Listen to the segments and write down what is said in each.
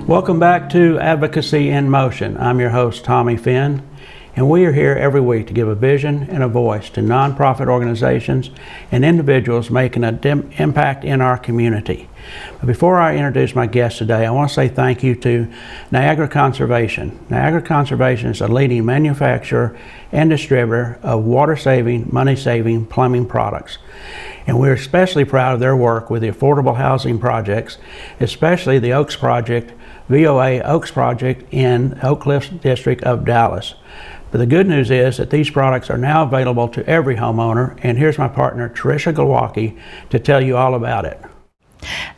Welcome back to Advocacy in Motion. I'm your host, Tommy Finn, and we are here every week to give a vision and a voice to nonprofit organizations and individuals making an impact in our community. But before I introduce my guest today, I want to say thank you to Niagara Conservation. Niagara Conservation is a leading manufacturer and distributor of water-saving, money-saving plumbing products. And we're especially proud of their work with the affordable housing projects, especially the Oaks Project, VOA Oaks Project in Oak Cliffs District of Dallas. But the good news is that these products are now available to every homeowner, and here's my partner, Tricia Glowacki, to tell you all about it.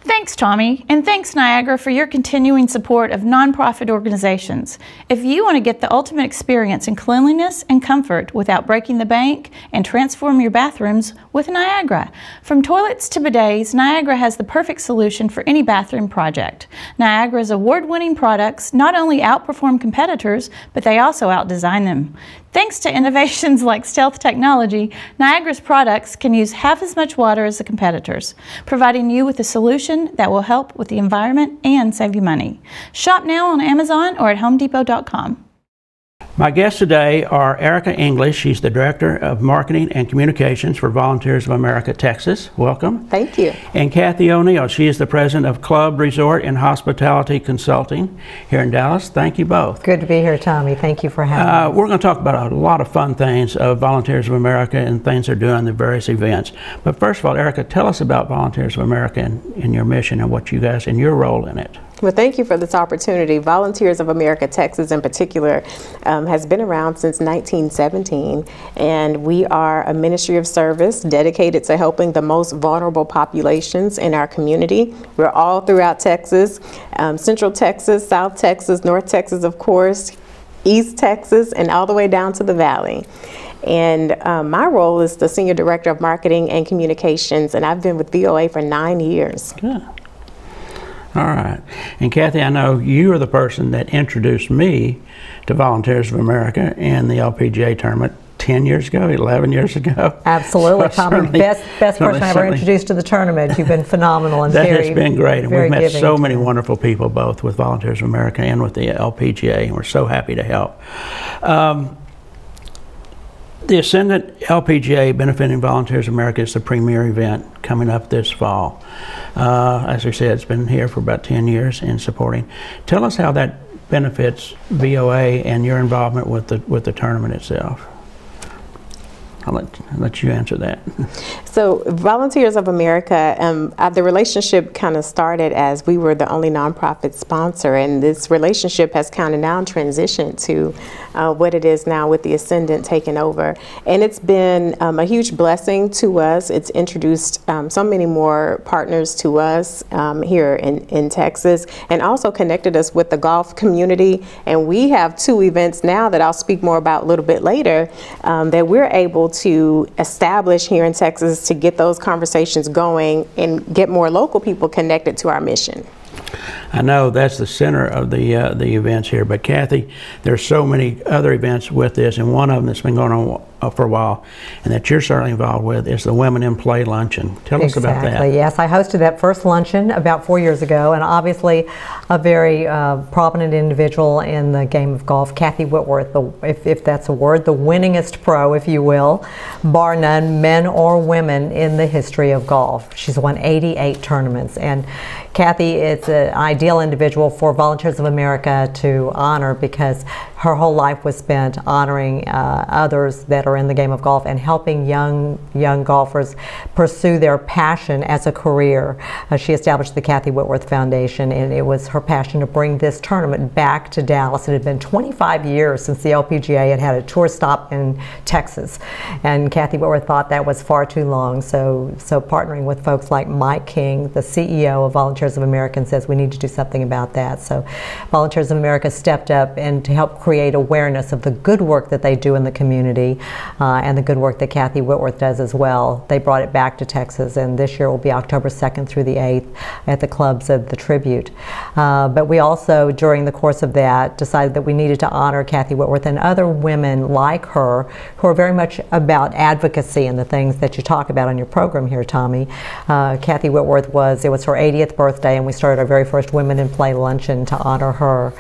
Thanks, Tommy, and thanks, Niagara, for your continuing support of nonprofit organizations. If you want to get the ultimate experience in cleanliness and comfort without breaking the bank, and transform your bathrooms with Niagara. From toilets to bidets, Niagara has the perfect solution for any bathroom project. Niagara's award-winning products not only outperform competitors, but they also outdesign them. Thanks to innovations like stealth technology, Niagara's products can use half as much water as the competitors, providing you with a solution that will help with the environment and save you money. Shop now on Amazon or at HomeDepot.com. My guests today are Ericka English. She's the Director of Marketing and Communications for Volunteers of America, Texas. Welcome. Thank you. And Kathy O'Neill. She is the President of Club, Resort, and Hospitality Consulting here in Dallas. Thank you both. Good to be here, Tommy. Thank you for having me. We're going to talk about a lot of fun things of Volunteers of America and things they're doing, the various events. But first of all, Ericka, tell us about Volunteers of America and your mission and what you guys and your role in it. Well, thank you for this opportunity. Volunteers of America, Texas in particular, has been around since 1917, and we are a ministry of service dedicated to helping the most vulnerable populations in our community. We're all throughout Texas, Central Texas, South Texas, North Texas, of course, East Texas, and all the way down to the Valley. And my role is the Senior Director of Marketing and Communications, and I've been with VOA for 9 years. Good. All right. And Kathy, I know you are the person that introduced me to Volunteers of America and the LPGA tournament 10 years ago, 11 years ago. Absolutely, Tommy. Best person I ever introduced to the tournament. You've been phenomenal and that has been great. And we've met so many too. Wonderful people, both with Volunteers of America and with the LPGA, and we're so happy to help. The Ascendant LPGA Benefiting Volunteers of America is the premier event coming up this fall. As I said, it's been here for about 10 years and supporting. Tell us how that benefits VOA and your involvement with the tournament itself. I'll let you answer that. So Volunteers of America, the relationship kind of started as we were the only nonprofit sponsor, and this relationship has kind of now transitioned to what it is now with the Ascendant taking over. And it's been a huge blessing to us. It's introduced so many more partners to us here in Texas, and also connected us with the golf community. And we have 2 events now that I'll speak more about a little bit later that we're able to establish here in Texas to get those conversations going and get more local people connected to our mission. I know that's the center of the events here, but Kathy, there's so many other events with this, and one of them that's been going on for a while, and that you're certainly involved with, is the Women in Play Luncheon. Tell us about that. Exactly, yes. I hosted that first luncheon about 4 years ago, and obviously a very prominent individual in the game of golf, Kathy Whitworth, if that's a word, the winningest pro, if you will, bar none, men or women in the history of golf. She's won 88 tournaments, and Kathy is an ideal individual for Volunteers of America to honor, because her whole life was spent honoring others that are in the game of golf and helping young golfers pursue their passion as a career. She established the Kathy Whitworth Foundation, and it was her passion to bring this tournament back to Dallas. It had been 25 years since the LPGA had a tour stop in Texas, and Kathy Whitworth thought that was far too long. So partnering with folks like Mike King, the CEO of Volunteers of America, says we need to do something about that. So Volunteers of America stepped up and to help create awareness of the good work that they do in the community and the good work that Kathy Whitworth does as well. They brought it back to Texas, and this year will be October 2nd through the 8th at the clubs of the Tribute. But we also, during the course of that, decided that we needed to honor Kathy Whitworth and other women like her who are very much about advocacy and the things that you talk about on your program here, Tommy. Kathy Whitworth it was her 80th birthday, and we started our very first Women in Play luncheon to honor her.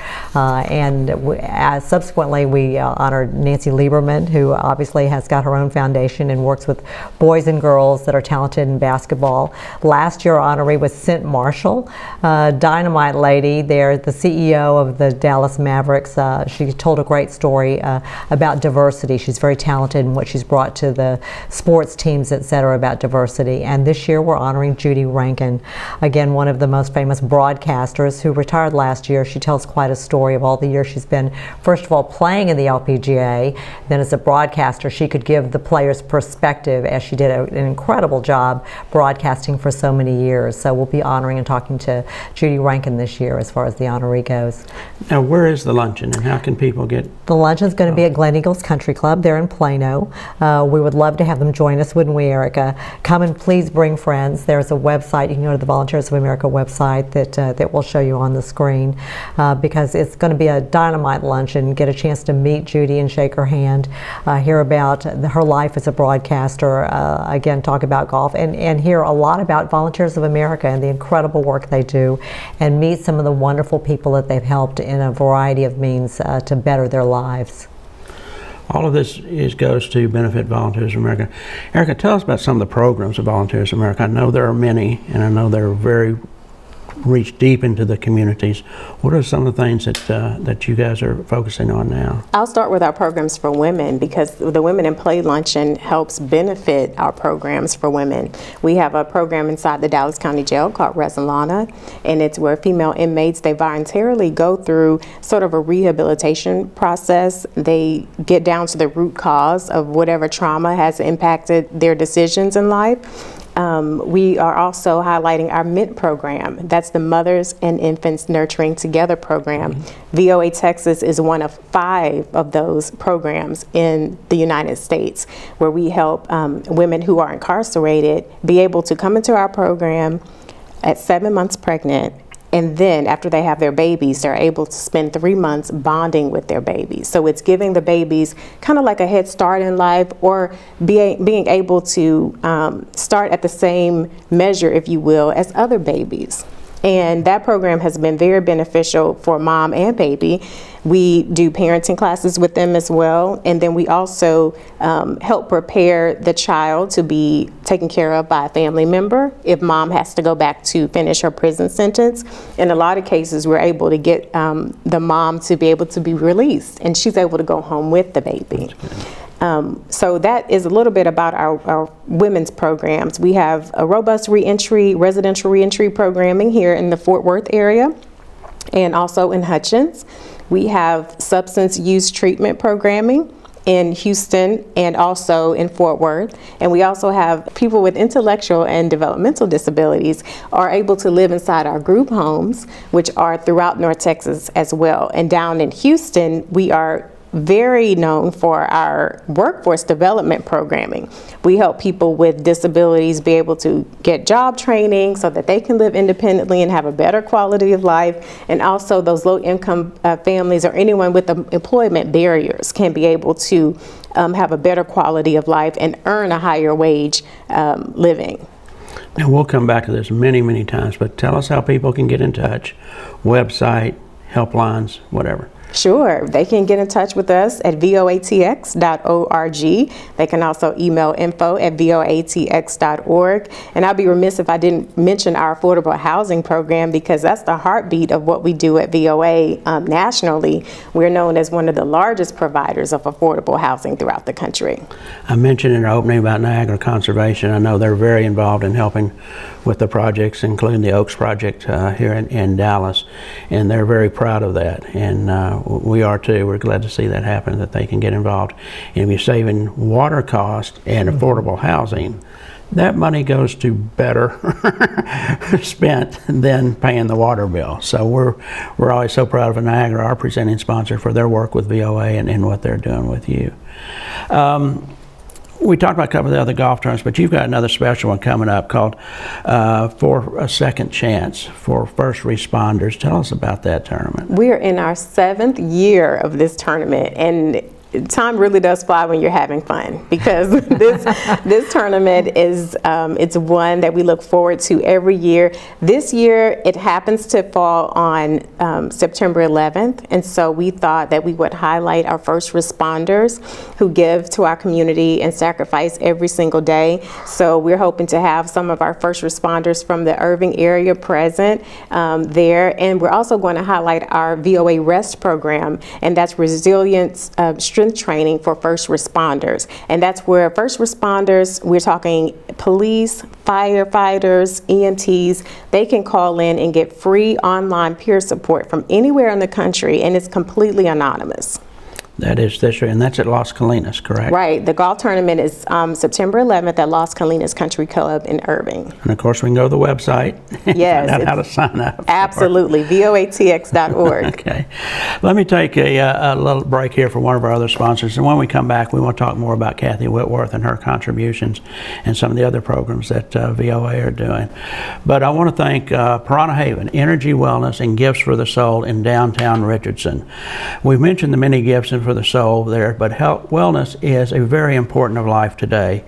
Subsequently, we honored Nancy Lieberman, who obviously has got her own foundation and works with boys and girls that are talented in basketball. Last year, our honoree was Cent Marshall, dynamite lady there, the CEO of the Dallas Mavericks. She told a great story about diversity. She's very talented in what she's brought to the sports teams, etc., about diversity. And this year, we're honoring Judy Rankin, again, one of the most famous broadcasters who retired last year. She tells quite a story of all the years she's been, first of all, playing in the LPGA. Then as a broadcaster, she could give the players perspective, as she did an incredible job broadcasting for so many years. So we'll be honoring and talking to Judy Rankin this year as far as the honoree goes. Now, where is the luncheon, and how can people get? The luncheon is going to be at Glen Eagles Country Club there in Plano. We would love to have them join us, wouldn't we, Ericka? Come and please bring friends. There's a website, you can go to the Volunteers of America website that will show you on the screen, because it's going to be a dynamite luncheon. Get a chance to meet Judy and shake her hand, hear about her life as a broadcaster, again, talk about golf, and hear a lot about Volunteers of America and the incredible work they do, and meet some of the wonderful people that they've helped in a variety of means to better their lives. All of this goes to benefit Volunteers of America. Ericka, tell us about some of the programs of Volunteers of America. I know there are many, and I know they're very reach deep into the communities. What are some of the things that you guys are focusing on now? I'll start with our programs for women, because the Women in Play Luncheon helps benefit our programs for women. We have a program inside the Dallas County Jail called Resolana, and it's where female inmates, they voluntarily go through sort of a rehabilitation process. They get down to the root cause of whatever trauma has impacted their decisions in life. We are also highlighting our MINT program. That's the Mothers and Infants Nurturing Together program. VOA Texas is one of 5 of those programs in the United States, where we help women who are incarcerated be able to come into our program at 7 months pregnant, and then after they have their babies, they're able to spend 3 months bonding with their babies. So it's giving the babies kind of like a head start in life, or being able to start at the same measure, if you will, as other babies. And that program has been very beneficial for mom and baby. We do parenting classes with them as well. And then we also help prepare the child to be taken care of by a family member if mom has to go back to finish her prison sentence. In a lot of cases, we're able to get the mom to be able to be released, and she's able to go home with the baby. So that is a little bit about our women's programs. We have a robust residential reentry programming here in the Fort Worth area, and also in Hutchins. We have substance use treatment programming in Houston and also in Fort Worth. And we also have people with intellectual and developmental disabilities are able to live inside our group homes, which are throughout North Texas as well. And down in Houston, we are very known for our workforce development programming. We help people with disabilities be able to get job training so that they can live independently and have a better quality of life. And also those low-income families or anyone with employment barriers can be able to have a better quality of life and earn a higher wage living. Now, we'll come back to this many, many times, but tell us how people can get in touch. Website, helplines, whatever. Sure. They can get in touch with us at voatx.org. They can also email info@voatx.org. And I'd be remiss if I didn't mention our affordable housing program, because that's the heartbeat of what we do at VOA nationally. We're known as one of the largest providers of affordable housing throughout the country. I mentioned in our opening about Niagara Conservation. I know they're very involved in helping with the projects, including the Oaks Project here in Dallas, and they're very proud of that. And we are too. We're glad to see that happen, that they can get involved. And if you're saving water costs and affordable housing, that money goes to better spent than paying the water bill. So we're always so proud of Niagara, our presenting sponsor, for their work with VOA and what they're doing with you. We talked about a couple of the other golf tournaments, but you've got another special one coming up called For a Second Chance for First Responders. Tell us about that tournament. We are in our 7th year of this tournament, and time really does fly when you're having fun, because this tournament is it's one that we look forward to every year. This year it happens to fall on September 11th, and so we thought that we would highlight our first responders who give to our community and sacrifice every single day. So we're hoping to have some of our first responders from the Irving area present there, and we're also going to highlight our VOA REST program, and that's resilience strength training for first responders. And that's where first responders, we're talking police, firefighters, EMTs, they can call in and get free online peer support from anywhere in the country, and it's completely anonymous. That is this year, and that's at Las Colinas, correct? Right. The golf tournament is September 11th at Las Colinas Country Club in Irving. And of course, we can go to the website and yes, find out how to sign up. Absolutely. voatx.org. Okay. Let me take a little break here for one of our other sponsors, and when we come back, we want to talk more about Kathy Whitworth and her contributions and some of the other programs that VOA are doing. But I want to thank Piranha Haven, Energy, Wellness, and Gifts for the Soul in downtown Richardson. We've mentioned the many gifts for the soul there, but health, wellness is a very important of life today.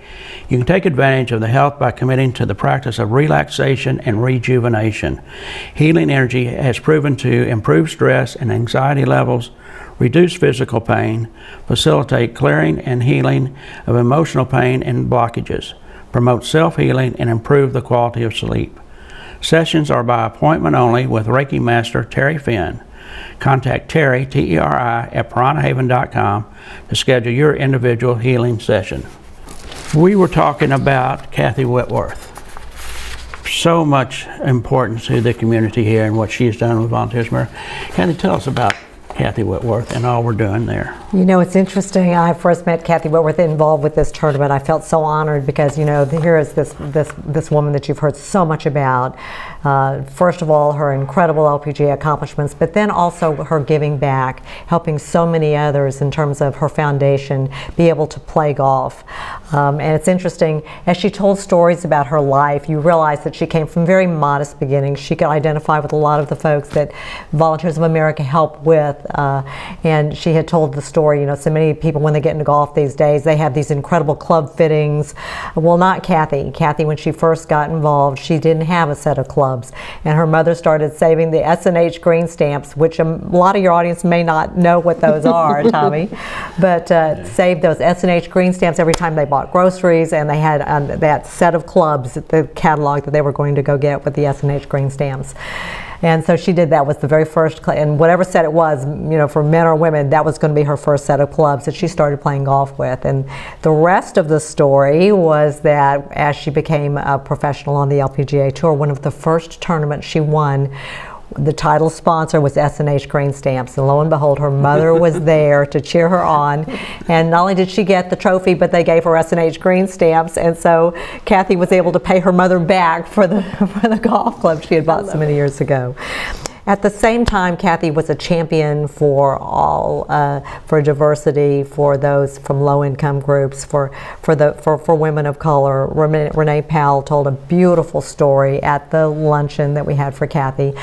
You can take advantage of the health by committing to the practice of relaxation and rejuvenation. Healing Energy has proven to improve stress and anxiety levels, reduce physical pain, facilitate clearing and healing of emotional pain and blockages, promote self-healing, and improve the quality of sleep. Sessions are by appointment only with Reiki Master Terry Finn. Contact Terry, T-E-R-I, at piranhahaven.com to schedule your individual healing session. We were talking about Kathy Whitworth. So much importance to the community here and what she's done with Volunteers. Kathy, tell us about Kathy Whitworth and all we're doing there. You know, it's interesting. I first met Kathy Whitworth involved with this tournament. I felt so honored because, you know, here is this woman that you've heard so much about. First of all, her incredible LPGA accomplishments, but then also her giving back, helping so many others in terms of her foundation be able to play golf. And it's interesting, as she told stories about her life, you realize that she came from very modest beginnings. She could identify with a lot of the folks that Volunteers of America help with, and she had told the story, you know, so many people when they get into golf these days, they have these incredible club fittings. Well, not Kathy. Kathy, when she first got involved, she didn't have a set of clubs, and her mother started saving the S&H green stamps, which a lot of your audience may not know what those are, Tommy, but saved those S&H green stamps every time they bought groceries, and they had that set of clubs, the catalog that they were going to go get with the S&H green stamps. And so she did that with the very first, and whatever set it was, you know, for men or women, that was going to be her first set of clubs that she started playing golf with. And the rest of the story was that as she became a professional on the LPGA Tour, one of the first tournaments she won, the title sponsor was S&H Green Stamps, and lo and behold, her mother was there to cheer her on. And not only did she get the trophy, but they gave her S&H Green Stamps, and so Kathy was able to pay her mother back for the golf club she had bought so many years ago. At the same time, Kathy was a champion for all, for diversity, for those from low-income groups, for women of color. Renee Powell told a beautiful story at the luncheon that we had for Kathy,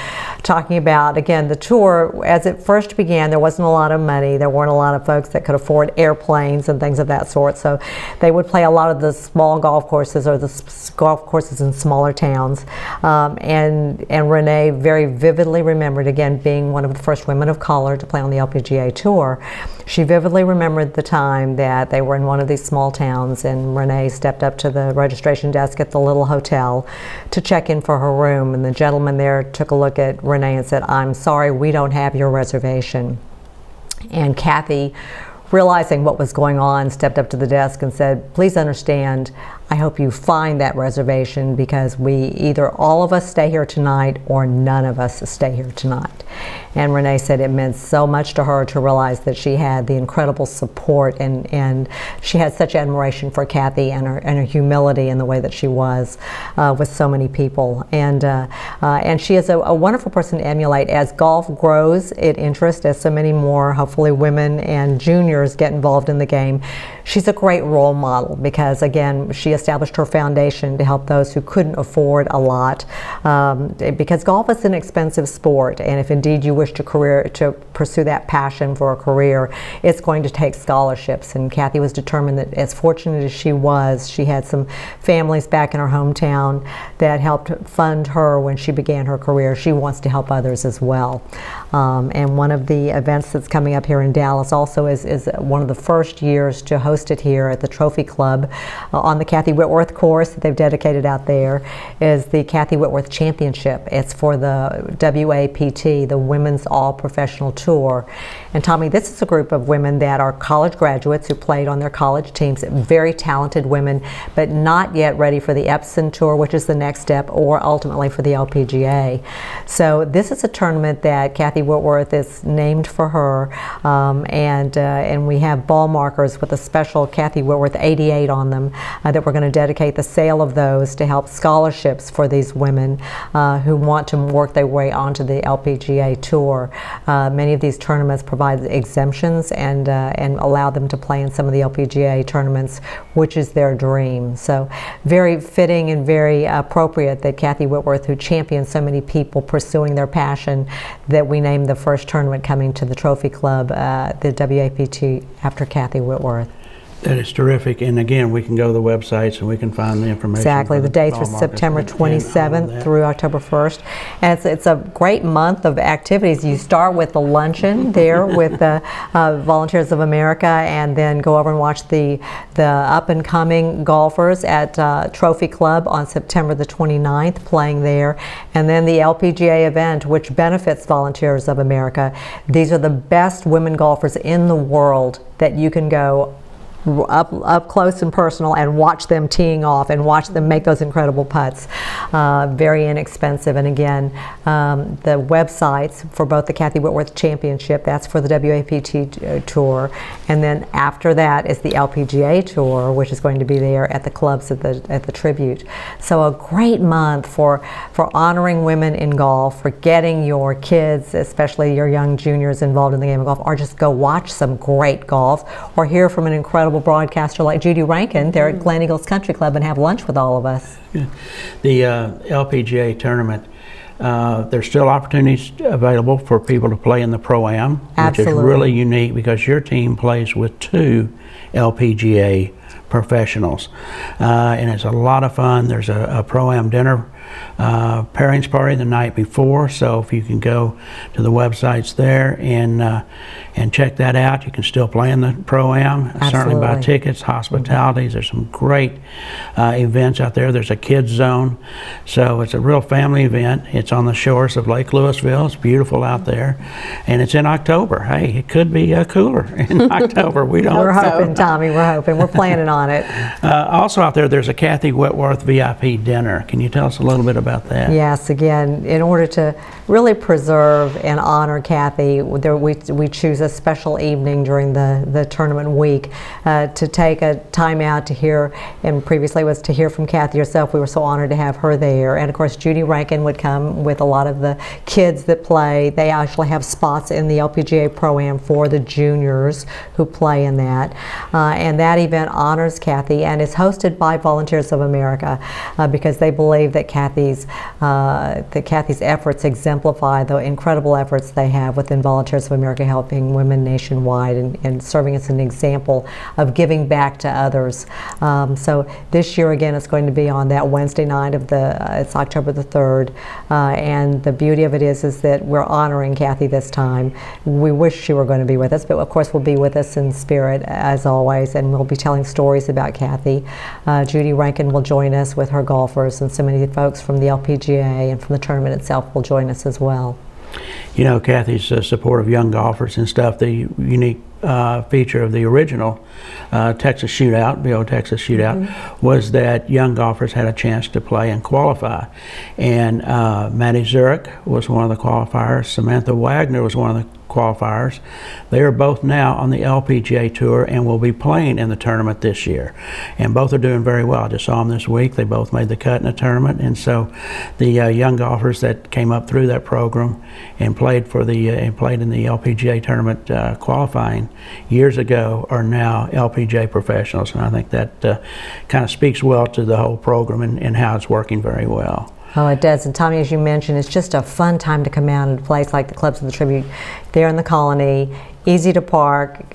talking about, again, the tour. As it first began, there wasn't a lot of money. There weren't a lot of folks that could afford airplanes and things of that sort. So they would play a lot of the small golf courses or the golf courses in smaller towns. And Renee very vividly remembered, again, being one of the first women of color to play on the LPGA Tour, she vividly remembered the time that they were in one of these small towns, and Renee stepped up to the registration desk at the little hotel to check in for her room, and the gentleman there took a look at Renee and said, "I'm sorry, we don't have your reservation." And Kathy realizing what was going on, stepped up to the desk and said, please understand, I hope you find that reservation, because we either all of us stay here tonight or none of us stay here tonight. And Renee said it meant so much to her to realize that she had the incredible support, and she had such admiration for Kathy and her humility in the way that she was with so many people. And she is a wonderful person to emulate. As golf grows in interest, as so many more, hopefully, women and juniors get involved in the game, she's a great role model, because again, she established her foundation to help those who couldn't afford a lot, because golf is an expensive sport, and if indeed you wish to pursue that passion for a career, it's going to take scholarships. And Kathy was determined that, as fortunate as she was, she had some families back in her hometown that helped fund her when she began her career. She wants to help others as well. And one of the events that's coming up here in Dallas also is one of the first years to host it here at the Trophy Club on the Kathy Whitworth course that they've dedicated out there, is the Kathy Whitworth Championship. It's for the WAPT, the Women's All Professional Tour. And Tommy, this is a group of women that are college graduates who played on their college teams, very talented women, but not yet ready for the EP16 Tour, which is the next step, or ultimately for the LPGA. So this is a tournament that Kathy Whitworth is named for her, and we have ball markers with a special Kathy Whitworth 88 on them that we're going to dedicate the sale of those to help scholarships for these women who want to work their way onto the LPGA Tour. Many of these tournaments provide exemptions and allow them to play in some of the LPGA tournaments, which is their dream. So very fitting and very appropriate that Kathy Whitworth, who champions so many people pursuing their passion, that we named the first tournament coming to the Trophy Club, the WAPT, after Kathy Whitworth. That is terrific, and again, we can go to the websites and we can find the information. Exactly. The dates are September 27th through October 1st, and it's a great month of activities. You start with the luncheon there with the Volunteers of America, and then go over and watch the up-and-coming golfers at Trophy Club on September the 29th playing there, and then the LPGA event, which benefits Volunteers of America. These are the best women golfers in the world that you can go up close and personal and watch them teeing off and watch them make those incredible putts. Very inexpensive. And again, the websites for both the Kathy Whitworth Championship, that's for the WAPT Tour, and then after that is the LPGA Tour, which is going to be there at the clubs at the Tribute. So a great month for honoring women in golf, for getting your kids, especially your young juniors, involved in the game of golf, or just go watch some great golf, or hear from an incredible broadcaster like Judy Rankin there at Glen Eagles Country Club and have lunch with all of us. Yeah. The LPGA tournament, there's still opportunities available for people to play in the Pro-Am, which is really unique because your team plays with 2 LPGA professionals, and it's a lot of fun. There's a Pro-Am dinner pairings party the night before, so if you can go to the websites there and check that out, you can still play in the Pro-Am. Certainly buy tickets, hospitalities. There's some great events out there. There's a kids zone, so it's a real family event. It's on the shores of Lake Louisville. It's beautiful out there, and it's in October. Hey, it could be cooler in October. We don't. We're hoping, Tommy. We're hoping. We're planning on it. Also out there's a Kathy Whitworth VIP dinner. Can you tell us a little bit about that? Yes, again, in order to really preserve and honor Kathy, we choose a special evening during the tournament week to take a time out to hear, and previously was to hear from Kathy herself. We were so honored to have her there, and of course Judy Rankin would come with a lot of the kids that play. They actually have spots in the LPGA Pro-Am for the juniors who play in that, and that event honors Kathy and is hosted by Volunteers of America because they believe that Kathy's efforts exemplify the incredible efforts they have within Volunteers of America, helping women nationwide and serving as an example of giving back to others. So this year again it's going to be on that Wednesday night of it's October the 3rd, and the beauty of it is that we're honoring Kathy this time. We wish she were going to be with us, but of course will be with us in spirit as always, and we'll be telling stories about Kathy. Judy Rankin will join us with her golfers, and so many folks from the LPGA and from the tournament itself will join us as well. You know, Kathy's support of young golfers and stuff, the unique feature of the original Texas Shootout, VO Texas Shootout, was that young golfers had a chance to play and qualify. And Maddie Zurich was one of the qualifiers. Samantha Wagner was one of the qualifiers. They are both now on the LPGA Tour and will be playing in the tournament this year. And both are doing very well. I just saw them this week. They both made the cut in the tournament. And so the young golfers that came up through that program and played for the played in the LPGA tournament qualifying years ago are now LPGA professionals. And I think that kind of speaks well to the whole program and how it's working very well. Oh, it does. And Tommy, as you mentioned, it's just a fun time to come out in a place like the Clubs of the Tribute there in the Colony. Easy to park.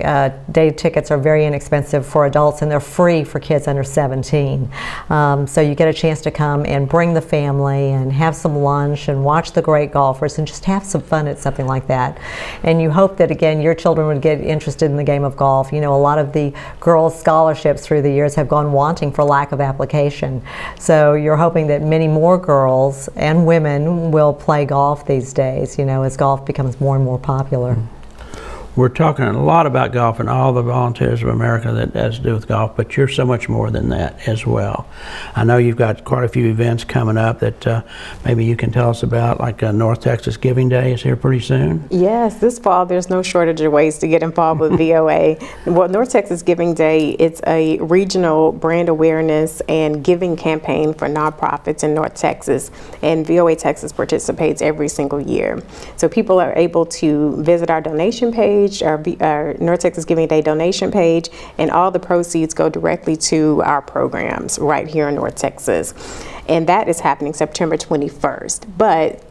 Day tickets are very inexpensive for adults, and they're free for kids under 17. So you get a chance to come and bring the family and have some lunch and watch the great golfers and just have some fun at something like that. And you hope that, again, your children would get interested in the game of golf. You know, a lot of the girls' scholarships through the years have gone wanting for lack of application. So you're hoping that many more girls and women will play golf these days, you know, as golf becomes more and more popular. We're talking a lot about golf and all the volunteers of America that has to do with golf, but you're so much more than that as well. I know you've got quite a few events coming up that maybe you can tell us about, like North Texas Giving Day is here pretty soon. Yes, this fall there's no shortage of ways to get involved with VOA. Well, North Texas Giving Day, it's a regional brand awareness and giving campaign for nonprofits in North Texas, and VOA Texas participates every single year. So people are able to visit our donation page, our North Texas Giving Day donation page, and all the proceeds go directly to our programs right here in North Texas. And that is happening September 21st. But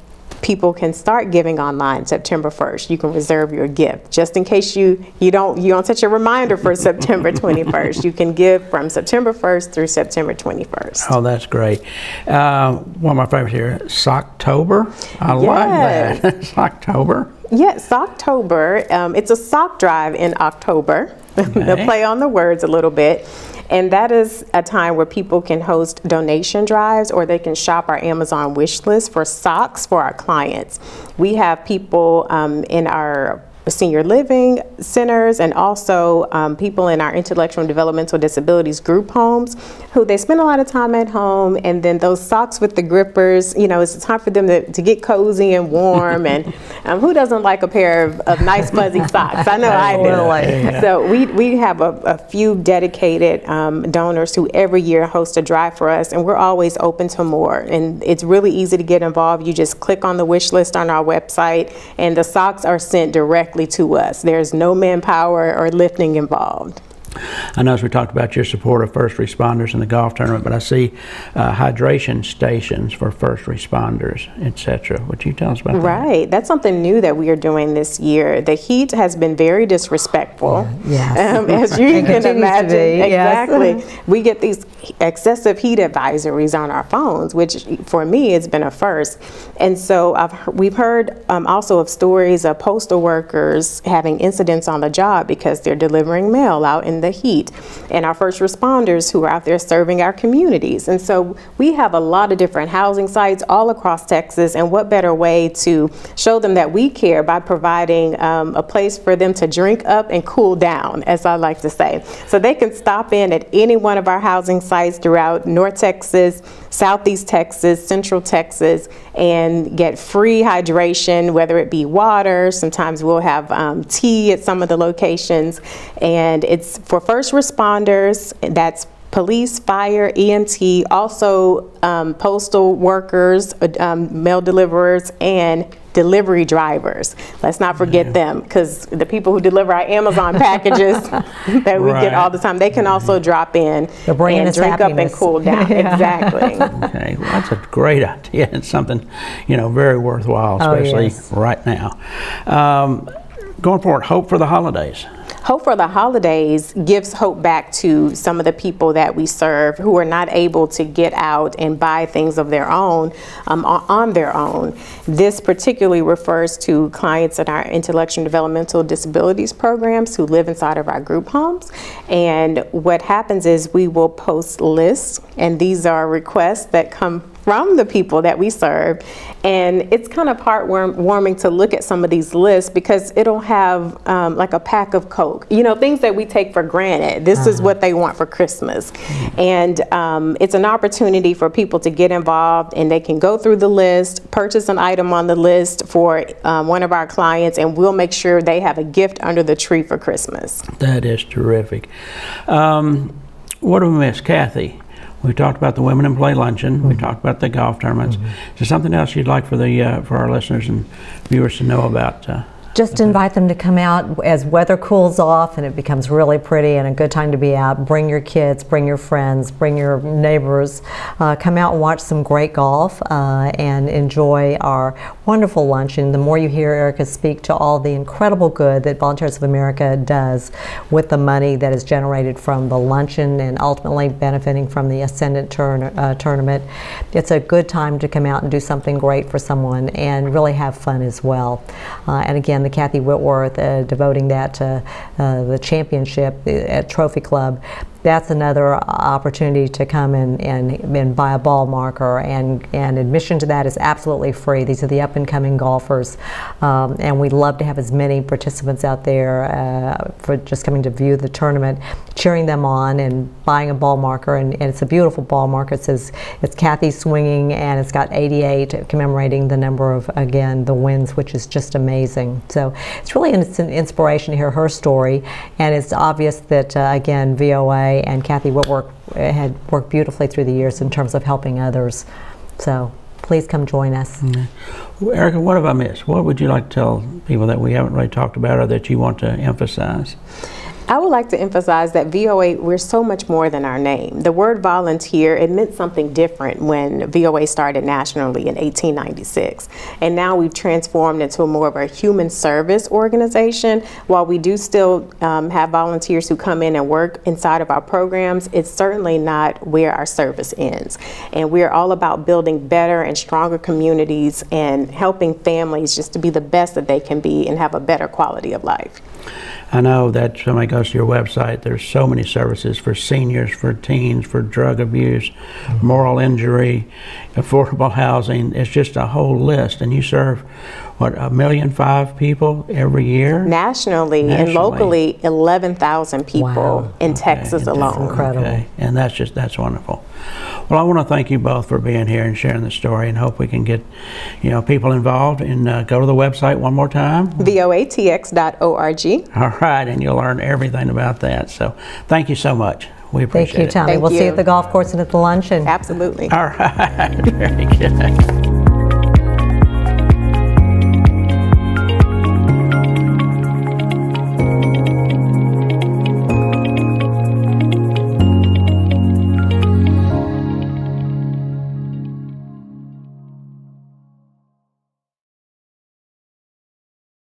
people can start giving online September 1st. You can reserve your gift. Just in case you don't set your reminder for September 21st. You can give from September 1st through September 21st. Oh, that's great. One of my favorites here, Socktober. I like that. Socktober. Yes, Socktober. It's a sock drive in October. Okay. They'll play on the words a little bit. And that is a time where people can host donation drives, or they can shop our Amazon wish list for socks for our clients. We have people in our senior living centers and also people in our intellectual and developmental disabilities group homes who they spend a lot of time at home, and then those socks with the grippers, you know, it's time for them to get cozy and warm, and who doesn't like a pair of nice fuzzy socks? I know I do. Yeah. So we have a few dedicated donors who every year host a drive for us, and we're always open to more, and it's really easy to get involved. You just click on the wish list on our website and the socks are sent directly to us. There's no manpower or lifting involved. I know as we talked about your support of first responders in the golf tournament, but I see hydration stations for first responders, etc. Would you tell us about that? Right. That's something new that we are doing this year. The heat has been very disrespectful. Yes. As you can imagine. Exactly. Yes. We get these excessive heat advisories on our phones, which for me has been a first. And so we've heard also of stories of postal workers having incidents on the job because they're delivering mail out in the heat, and our first responders who are out there serving our communities. And so we have a lot of different housing sites all across Texas, and what better way to show them that we care by providing a place for them to drink up and cool down, as I like to say. So they can stop in at any one of our housing sites throughout North Texas, Southeast Texas, Central Texas, and get free hydration, whether it be water. Sometimes we'll have tea at some of the locations, and it's for first responders. That's police, fire, EMT, also postal workers, mail deliverers, and delivery drivers. Let's not forget them, because the people who deliver our Amazon packages that we get all the time, they can also drop in and drink up and cool down. Exactly. Okay, well, that's a great idea. It's something, you know, very worthwhile, especially right now. Going forward, hope for the holidays. Hope for the holidays gives hope back to some of the people that we serve who are not able to get out and buy things of their own on their own. This particularly refers to clients in our intellectual and developmental disabilities programs who live inside of our group homes. And what happens is we will post lists, and these are requests that come from the people that we serve. And it's kind of heartwarming to look at some of these lists, because it'll have like a pack of Coke, you know, things that we take for granted. This is what they want for Christmas. And it's an opportunity for people to get involved, and they can go through the list, purchase an item on the list for one of our clients, and we'll make sure they have a gift under the tree for Christmas. That is terrific. What do we miss, Kathy? We talked about the Women in Play Luncheon. We talked about the golf tournaments. Is there something else you'd like for the for our listeners and viewers to know about? Just invite them to come out as weather cools off and it becomes really pretty and a good time to be out. Bring your kids, bring your friends, bring your neighbors. Come out and watch some great golf and enjoy our wonderful luncheon. The more you hear Ericka speak to all the incredible good that Volunteers of America does with the money that is generated from the luncheon and ultimately benefiting from the Ascendant tournament, it's a good time to come out and do something great for someone and really have fun as well. And again, the Kathy Whitworth, devoting that to the championship at Trophy Club, that's another opportunity to come and buy a ball marker, and admission to that is absolutely free. These are the up-and-coming golfers, and we'd love to have as many participants out there for just coming to view the tournament, cheering them on and buying a ball marker, and it's a beautiful ball marker. It says it's Kathy swinging, and it's got 88 commemorating the number of, again, the wins, which is just amazing. So it's really an inspiration to hear her story, and it's obvious that, again, VOA and Kathy Whitworth had worked beautifully through the years in terms of helping others. So please come join us. Well, Ericka, what have I missed? What would you like to tell people that we haven't really talked about or that you want to emphasize? I would like to emphasize that VOA, we're so much more than our name. The word volunteer, it meant something different when VOA started nationally in 1896. And now we've transformed into more of a human service organization. While we do still have volunteers who come in and work inside of our programs, it's certainly not where our service ends. And we're all about building better and stronger communities and helping families just to be the best that they can be and have a better quality of life. I know that somebody goes to your website, there's so many services for seniors, for teens, for drug abuse, moral injury, affordable housing. It's just a whole list, and you serve, what, 1.5 million people every year? Nationally and locally, 11,000 people in Texas alone. That's incredible. Okay. And that's wonderful. Well, I want to thank you both for being here and sharing the story, and hope we can get, you know, people involved. And go to the website one more time. voatx.org. All right, and you'll learn everything about that. So thank you so much. We appreciate it. Thank you, Tommy. We'll see you at the golf course and at the luncheon. Absolutely. All right. Very good.